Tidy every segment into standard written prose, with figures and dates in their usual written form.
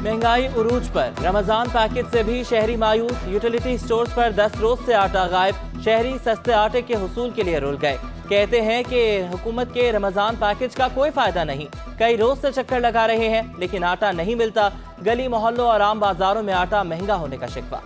महंगाई उरूज पर, रमजान पैकेज से भी शहरी मायूस। यूटिलिटी स्टोर्स पर 10 रोज से आटा गायब। शहरी सस्ते आटे के हुसूल के लिए रुल गए। कहते हैं कि हुकूमत के रमजान पैकेज का कोई फायदा नहीं। कई रोज से चक्कर लगा रहे हैं लेकिन आटा नहीं मिलता। गली मोहल्लों और आम बाजारों में आटा महंगा होने का शिकवा।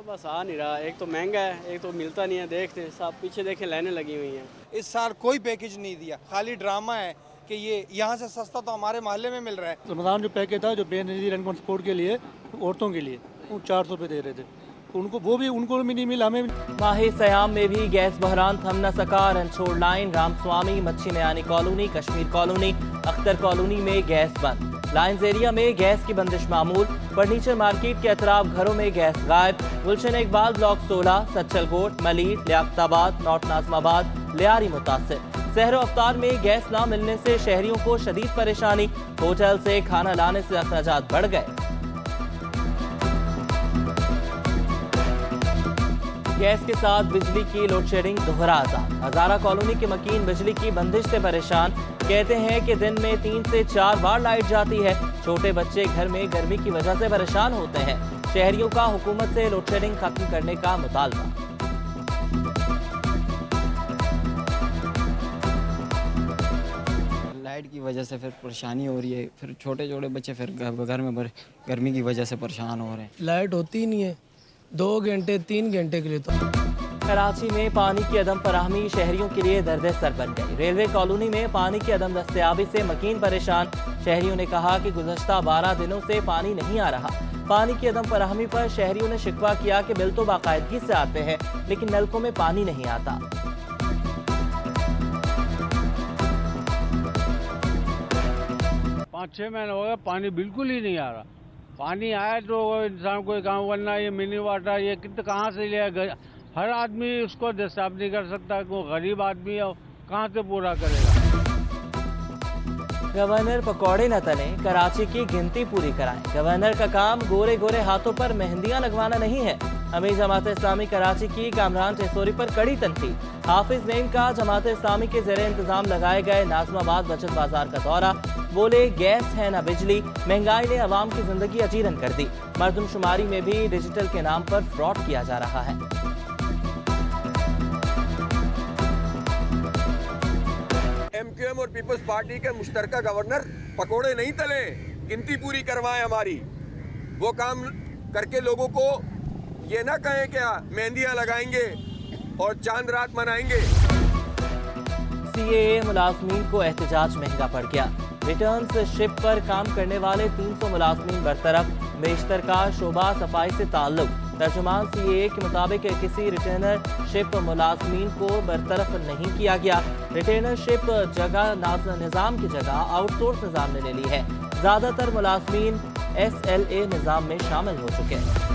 बस आ नहीं रहा, एक तो महंगा है, एक तो मिलता नहीं है। देखते सब पीछे देखे लाइनें लगी हुई हैं। इस साल कोई पैकेज नहीं दिया, खाली ड्रामा है कि ये यहाँ से सस्ता तो हमारे मोहल्ले में मिल रहा है। रमज़ान जो पैकेज था जो बेनज़ीर इनकम सपोर्ट के लिए औरतों के लिए वो 400 रुपये दे रहे थे, उनको भी नहीं मिला, हमें माही सयाम में भी गैस बहरान थम न सका। रणछोड़ लाइन, रामस्वामी, मच्छी Mayani colony, Kashmir colony, Akhtar colony में गैस बंद। लाइन्स एरिया में गैस की बंदिश मामूल। फर्नीचर मार्केट के अतराफ घरों में गैस गायब। गुलशन इकबाल ब्लॉक 16, सच्चलकोट, मलीर, लियाकताबाद, नॉर्थ नाज़माबाद, लियारी मुतासिर। सहरो अफ्तार में गैस ना मिलने से शहरियों को शदीद परेशानी। होटल से खाना लाने से अखराजात बढ़ गए। गैस के साथ बिजली की लोड शेडिंग दोहरा अजाब। हजारा कॉलोनी के मकीन बिजली की बंदिश से परेशान। कहते हैं कि दिन में 3 से 4 बार लाइट जाती है। छोटे बच्चे घर में गर्मी की वजह से परेशान होते हैं। शहरियों का हुकूमत से लोड शेडिंग खत्म करने का मुतालबा। लाइट की वजह से फिर परेशानी हो रही है, फिर छोटे छोटे बच्चे फिर घर में गर्मी की वजह से परेशान हो रहे हैं। लाइट होती ही नहीं है, 2 घंटे 3 घंटे के लिए तो। कराची में पानी की अदम फराहमी शहरियों के लिए दर्द सर बन गई। रेलवे कॉलोनी में पानी की अदम दस्तयाबी से मकीन परेशान। शहरियों ने कहा कि गुज़श्ता 12 दिनों से पानी नहीं आ रहा। पानी की अदम फराहमी पर शहरियों ने शिकवा किया कि बिल तो बाकायदगी से आते हैं लेकिन नलकों में पानी नहीं आता। 5-6 महीने हो गए, पानी बिल्कुल ही नहीं आ रहा। पानी आए तो इंसान कोई काम, वरना ये मिनी वाटर ये कितना कहाँ से लिया। हर आदमी उसको दस्ताब नहीं कर सकता, वो गरीब आदमी है, कहाँ से पूरा करेगा। गवर्नर पकौड़े न तले, कराची की गिनती पूरी कराएं। गवर्नर का काम गोरे गोरे हाथों पर मेहंदियां लगवाना नहीं है। अमीर जमात इस्लामी कराची की कामरान टेसोरी पर कड़ी तनकीद। हाफिज नईम का जमात इस्लामी के ज़ेरे इंतजाम लगाए गए नाज़माबाद बचत बाजार का दौरा। बोले गैस है ना बिजली, महंगाई ने अवाम की जिंदगी अजीरन कर दी। मर्दमशुमारी में भी डिजिटल के नाम पर फ्रॉड किया जा रहा है। MQM और पीपल्स पार्टी के मुश्तरका गवर्नर पकोड़े नहीं तले, गिनती पूरी करवाएं हमारी। वो काम करके लोगों को ये ना कहें क्या मेहंदियां लगाएंगे और चांद रात मनाएंगे। CAA मुलाजमीन को एहतजाज महंगा पड़ गया। रिटर्न्स शिप पर काम करने वाले 300 मुलाजमीन बरतरफ। बेशतर का शोबा सफाई से ताल्लुक। तर्जुमान CAA के मुताबिक किसी रिटर्नर शिप मुलाजमीन को बरतरफ नहीं किया गया। रिटर्नर शिप जगह निज़ाम की जगह आउटसोर्स निज़ाम ने ले ली है। ज़्यादातर मुलाजमीन SLA निज़ाम में शामिल हो चुके हैं।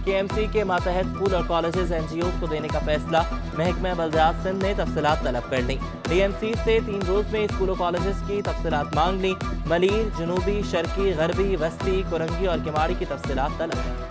KMC के मातहत स्कूल और कॉलेजेस NGOs को देने का फैसला। महकमा बल्दियात सिंध ने तफसीलात तलब कर ली। DMC से 3 रोज में स्कूलों कॉलेजेस की तफसीलात मांग ली। मलीर, जनूबी, शर्की, गरबी, वस्ती, कुरंगी और किमाड़ी की तफसीलात तलब।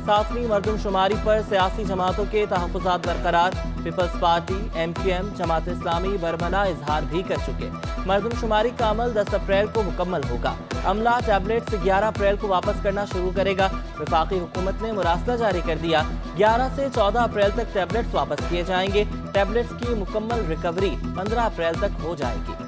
7वीं मर्दमशुमारी पर सियासी जमातों के तहफ़्फ़ुज़ात बरकरार। Peoples party, MQM, Jamaat Islami बरमला इजहार भी कर चुके। मर्दमशुमारी का अमल 10 अप्रैल को मुकम्मल होगा। अमला टैबलेट्स 11 अप्रैल को वापस करना शुरू करेगा। वफाकी हुकूमत ने मुरासला जारी कर दिया। 11 से 14 अप्रैल तक टैबलेट्स वापस किए जाएंगे। टैबलेट्स की मुकम्मल रिकवरी 15 अप्रैल तक हो जाएगी।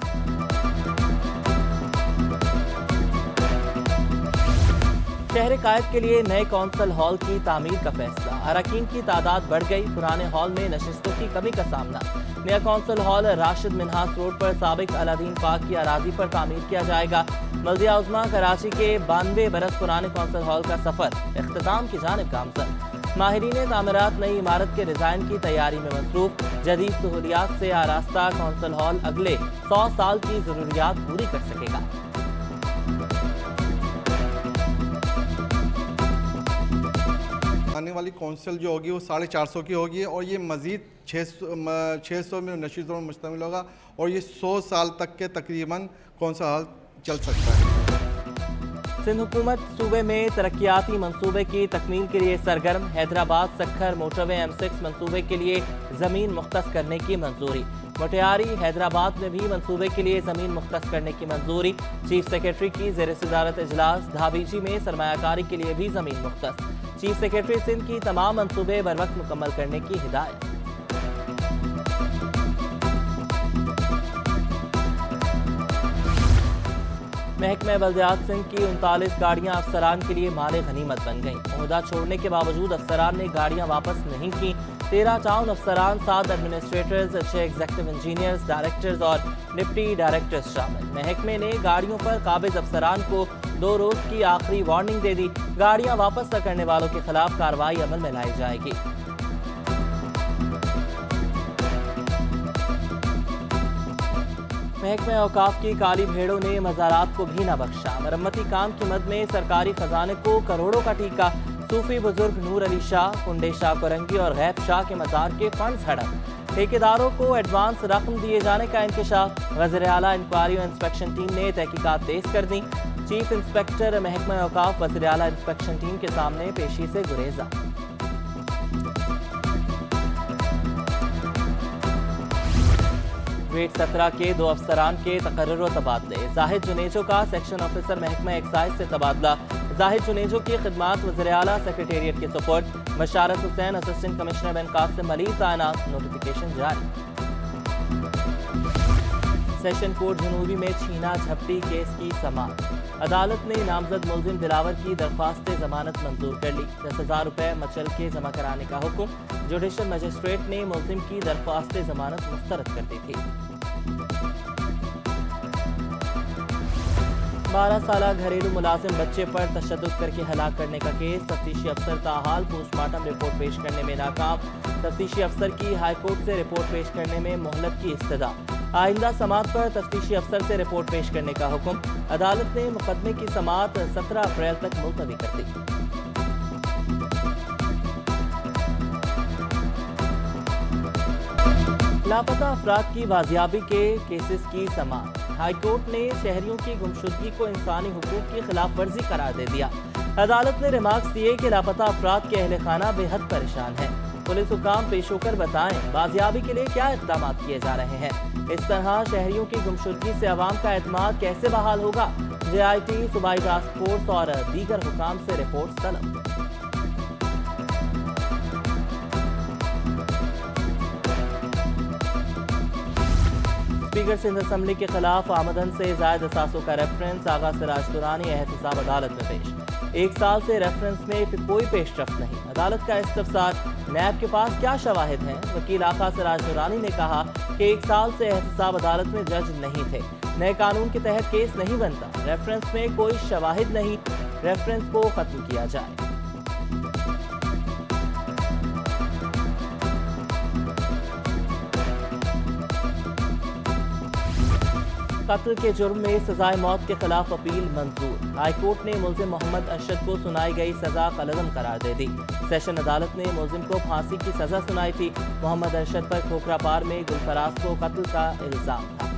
शहर कायद के लिए नए कौंसल हॉल की तामीर का फैसला। अरकान की तादाद बढ़ गई, पुराने हॉल में नशिस्तों की कमी का सामना। नया council hall Rashid Minhas road पर साबिक अलादीन पार्क की अराजी पर तामीर किया जाएगा। बल्दिया उज़्मा कराची के 92 बरस पुराने कौंसल हॉल का सफर इख्तिताम की जानिब गामजन। माहिरीन तामीरात नई इमारत के डिजाइन की तैयारी में मसरूफ। जदीद सहूलियात से आरास्ता कौंसल हॉल अगले 100 साल की जरूरियात पूरी कर सकेगा। आने वाली कौंसिल जो होगी वो 450 की होगी और ये मज़ीद 600 में नशीज़ों में मुश्तमिल होगा और ये 100 साल तक के तकरीबन कौंसल हॉल चल सकता है। सिंध हुकूमत सूबे में तरक्याती मंसूबे की तकमील के लिए सरगर्म। हैदराबाद सक्खर मोटरवे M6 मंसूबे के लिए ज़मीन मुख्तस करने की मंजूरी। मोटियारी हैदराबाद में भी मंसूबे के लिए ज़मीन मुख्तस करने की मंजूरी। चीफ सेक्रेटरी की ज़ेर सदारत इजलास। धाबीजी में सरमायाकारी के लिए भी ज़मीन मुख्तस। चीफ सेक्रेटरी सिंध की तमाम मंसूबे बर वक्त मुकम्मल करने की हिदायत। महकमे बल्दियात सिंध की 39 गाड़ियां अफसरान के लिए माले गनीमत बन गईं। ओहदा छोड़ने के बावजूद अफसरान ने गाड़ियां वापस नहीं की। 13 टाउन अफसरान, 7 एडमिनिस्ट्रेटर्स, 6 एग्जीक्यूटिव इंजीनियर्स, डायरेक्टर्स और डिप्टी डायरेक्टर्स शामिल। महकमे ने गाड़ियों पर काबिज अफसरान को 2 रोज की आखिरी वार्निंग दे दी। गाड़ियां वापस न करने वालों के खिलाफ कार्रवाई अमल में लाई जाएगी। महकमे औकाफ की काली भेड़ों ने मज़ारात को भी न बख्शा। मरम्मती काम की मद में सरकारी खजाने को करोड़ों का टीका। सूफी बुजुर्ग नूर अली शाह, कुंडे शाह कोरंगी और गैब शाह के मज़ार के फंड्स हड़प। ठेकेदारों को एडवांस रकम दिए जाने का इंकशाफ। वज़ीर आला इंक्वायरी और इंस्पेक्शन टीम ने तहकीकात तेज कर दी। चीफ इंस्पेक्टर महकमा औकाफ वज़ीर आला इंस्पेक्शन टीम के सामने पेशी से गुरेजा। ग्रेड 17 के 2 अफसरान के तकर्रुर व तबादले। जाहिद जुनेजो का सेक्शन ऑफिसर महकमा एक्साइज से तबादला। जाहिद जुनेजो की खिदमात वज़ीर आला सेक्रेटेरिएट के सुपुर्द। बशारत हुसैन असिस्टेंट कमिश्नर बिन कासिम अली तैनात। नोटिफिकेशन जारी। सेशन कोर्ट जनूबी में छीना झपटी केस की समाअत। अदालत ने नामजद मुलजिम दिलावर की दरख्वास्त जमानत मंजूर कर ली। 10,000 रुपए मचल के जमा कराने का हुक्म। जुडिशल मजिस्ट्रेट ने मुलजिम की दरख्वास्त जमानत मुस्तरद कर दी थी। 12 साला घरेलू मुलाजिम बच्चे पर तशद्दुद करके हलाक करने का केस। तफ्तीशी अफसर ताहाल पोस्टमार्टम रिपोर्ट पेश करने में नाकाम। तफ्तीशी अफसर की हाईकोर्ट से रिपोर्ट पेश करने में मोहलत की इस्तदा। आइंदा समाअत पर तफ्तीशी अफसर से रिपोर्ट पेश करने का हुक्म। अदालत ने मुकदमे की समाअत 17 अप्रैल तक मुलतवी कर दी। लापता अफराद की बाजियाबी के केसेस की समाअत। हाईकोर्ट ने शहरियों की गुमशुदगी को इंसानी हुकूक की खिलाफ वर्जी करार दे दिया। अदालत ने रिमार्क्स दिए कि लापता अफराद के अहले खाना बेहद परेशान है। पुलिस हुकाम पेश होकर बताएं बाजियाबी के लिए क्या इक़दाम किए जा रहे हैं। इस तरह शहरियों की गुमशुदगी से अवाम का एतमाद कैसे बहाल होगा। JIT, सूबाई टास्क फोर्स और दीगर हुकाम से रिपोर्ट तलब। स्पीकर सिंध असम्बली के खिलाफ आमदन से जायद असासों का रेफरेंस। आगा सिराज दुरानी एहतसाब अदालत में पेश। 1 साल से रेफरेंस में कोई पेशरफ्त नहीं। अदालत का इस्तफसार, नैब के पास क्या शवाहिद हैं। वकील आगा सिराज दुरानी ने कहा कि 1 साल से एहतसाब अदालत में जज नहीं थे। नए कानून के तहत केस नहीं बनता। रेफरेंस में कोई शवाहिद नहीं। रेफरेंस को खत्म किया जाए। कत्ल के जुर्म में सजाए मौत के खिलाफ अपील मंजूर। हाईकोर्ट ने मुलजिम मोहम्मद अरशद को सुनाई गई सजा कलअदम करार दे दी। सेशन अदालत ने मुलजिम को फांसी की सजा सुनाई थी। मोहम्मद अरशद पर खोखरा पार में गुलफराज को कत्ल का इल्जाम था।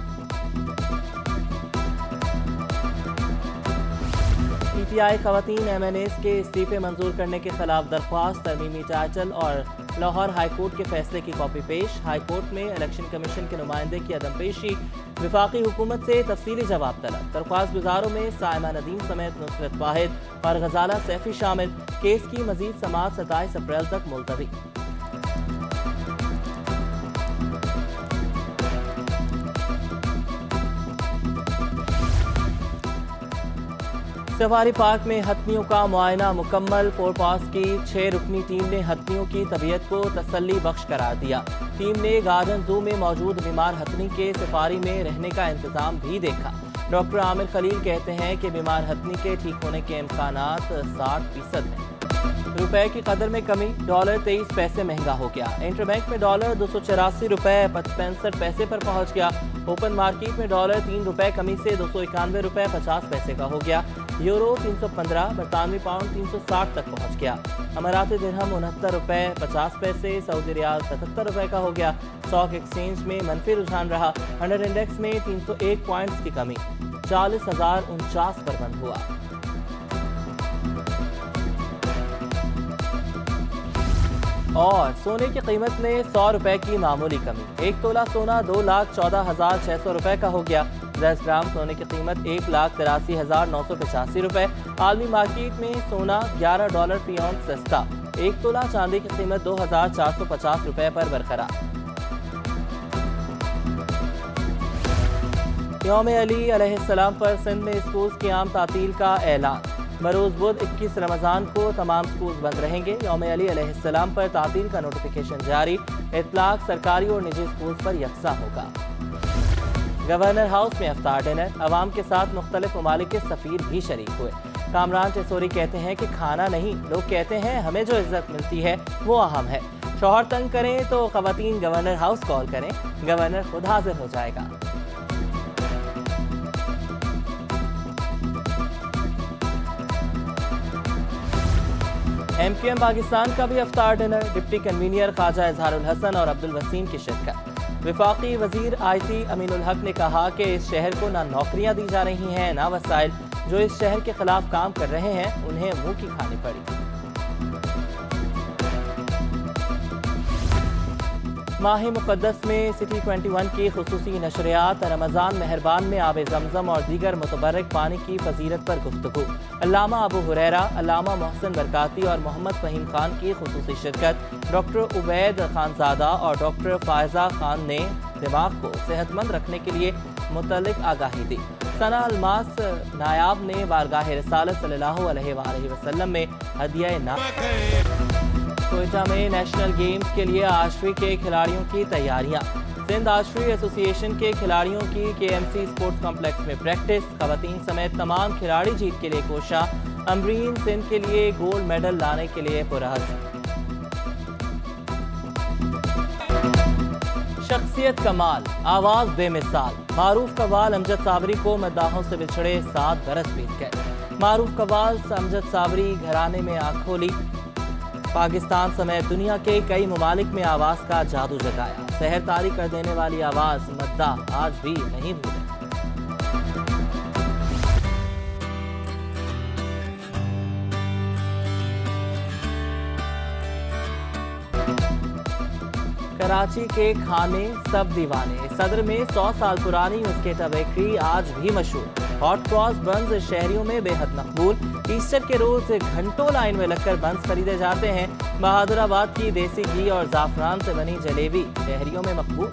PTI खवातीन MNAs के इस्तीफे मंजूर करने के खिलाफ दरख्वास्त। तरमीमी टाइटल और लाहौर हाईकोर्ट के फैसले की कॉपी पेश। हाईकोर्ट में इलेक्शन कमीशन के नुमाइंदे की अदम पेशी। विफाकी हुकूमत से तफसीली जवाब तलब। दरख्वास्त गुजारों में साइमा नदीम समेत नुसरत वाहिद और गजाला सैफी शामिल। केस की मजीद समाअत 27 अप्रैल तक मुलतवी। सफारी पार्क में हथनियों का मुआयना मुकम्मल। फोरपास की 6 रुकनी टीम ने हथनियों की तबीयत को तसल्ली बख्श करार दिया। टीम ने गार्डन जू में मौजूद बीमार हथनी के सफारी में रहने का इंतजाम भी देखा। डॉक्टर आमिर खलील कहते हैं कि बीमार हथनी के ठीक होने के इम्कानात 60% हैं। रुपए की कदर में कमी। डॉलर 23 पैसे महंगा हो गया। इंटरबैंक में डॉलर 284 रुपए 65 पैसे पर पहुंच गया। ओपन मार्केट में डॉलर 3 रुपए कमी से 291 रुपए 50 पैसे का हो गया। यूरो 315, बरतानवी पाउंड 360 तक पहुंच गया। अमाराती दिरहम 69 रुपए 50 पैसे, सऊदी रियाल 77 रुपए का हो गया। स्टॉक एक्सचेंज में मनफी रुझान रहा। अंडर इंडेक्स में 301 पॉइंट्स की कमी, 40,049 पर बंद हुआ। और सोने की कीमत में 100 रुपए की मामूली कमी। 1 तोला सोना 2,14,600 रुपए का हो गया। 10 ग्राम सोने की कीमत 1,83,985 रुपए। आलमी मार्केट में सोना $11 फी औंस सस्ता। 1 तोला चांदी की कीमत 2,450 रुपए पर बरकरार। यौम अली अलैहिस्सलाम पर सिंध में स्कूल क़याम तातील का ऐलान। बरोज़ बुध 21 रमज़ान को तमाम स्कूल बंद रहेंगे। यौम अली अलैहिस्सलाम पर तातील का नोटिफिकेशन जारी। इतलाक सरकारी और निजी स्कूल पर यकसा होगा। गवर्नर हाउस में इफ्तार डिनर। अवाम के साथ मुख्तलिफ ममालिक के सफ़ीर भी शरीक हुए। कामरान टेसोरी कहते हैं कि खाना नहीं, लोग कहते हैं हमें जो इज्जत मिलती है वो अहम है। शौहर तंग करें तो ख़वातीन गवर्नर हाउस कॉल करें, गवर्नर खुद हाजिर हो जाएगा। MQM पाकिस्तान का भी इफ्तार dinner. Deputy convener Khawaja Izharul Hasan और अब्दुल वसीम की शिरकत। वफाकी वजीर IT अमीनुल हक ने कहा कि इस शहर को ना नौकरियां दी जा रही हैं ना वसाइल। जो इस शहर के खिलाफ काम कर रहे हैं उन्हें मुंह की खानी पड़ी। माह मुक़द्दस में सिटी 21 की खुसूसी नशरियात। रमज़ान मेहरबान में आब ज़मज़म और दीगर मुतबर्रक पानी की फजीलत पर गुफ्तगू। अल्लामा अबू हुरैरा, अल्लामा मोहसिन बरकाती और मोहम्मद फ़हीम खान की खुसूसी शिरकत। डॉक्टर उबैद खानज़ादा और डॉक्टर फ़ायज़ा खान ने दिमाग को सेहतमंद रखने के लिए मुतल्लिक आगाही दी। सना अलमास नायाब ने बारगाह रिसालत सल्लल्लाहु अलैहि वसल्लम में हदिया ना। कोयटा में नेशनल गेम्स के लिए आर्चरी के खिलाड़ियों की तैयारियां। सिंध आर्चरी एसोसिएशन के खिलाड़ियों की KMC स्पोर्ट्स कॉम्प्लेक्स में प्रैक्टिस। खवातीन समेत तमाम खिलाड़ी जीत के लिए कोशां। अमरीन सिंध के लिए गोल्ड मेडल लाने के लिए पुरअज़्म। शख्सियत कमाल, आवाज़ बेमिसाल। मारूफ कव्वाल अमजद साबरी को मद्दाहों से बिछड़े 7 बरस बीत गए। मारूफ कव्वाल अमजद साबरी घराने में आँख खोली। पाकिस्तान समेत दुनिया के कई ममालिक में आवाज़ का जादू जगाया। सहर तारी कर देने वाली आवाज़ मद्दाह आज भी नहीं भूले। कराची के खाने सब दीवाने। सदर में 100 साल पुरानी मुस्केटा बेकरी आज भी मशहूर। हॉट क्रॉस बंस शहरियों में बेहद मकबूल। ईस्टर के रोज घंटों लाइन में लगकर बंस खरीदे जाते हैं। बहादुराबाद की देसी घी और ज़ाफ़रान से बनी जलेबी शहरियों में मकबूल।